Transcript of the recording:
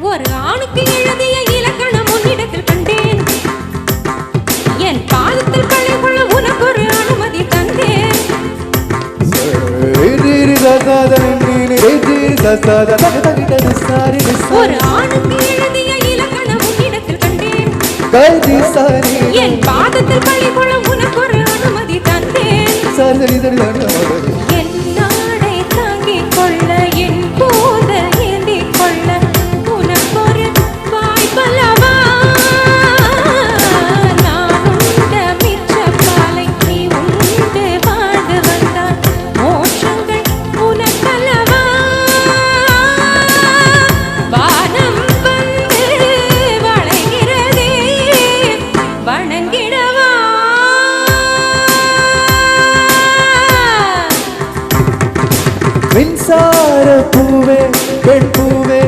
ஒரு ஆணுக்கு எழுதிய இலக்கணம் உன்னிடத்தில் கண்டேன். என் பாதத்தில் களை கொள்ள உனக்கு ஒரு அனுமதி தந்தேன். ஒரு ஆணுக்கு எழுதிய இலக்கணம் உன்னிடத்தில் கண்டேன். என் பாதத்தில் களை கொள்ள உனக்கு ஒரு அனுமதி தந்தேன். என் நாடை தாங்கிக் கொள்ள என் போத ஏந்திக் கொள்ள உனக்கு ஒரு வாய்ப்பல்லவா. நான் உண்ட மிச்ச பாலை நீ உண்டு வாழ்ந்து வந்தால் மோட்சங்கள் உனக்கல்லவா. வானம் வந்து வளைகிறதே வணங்கிடவா. மின்சார பூவே பெண் பூவே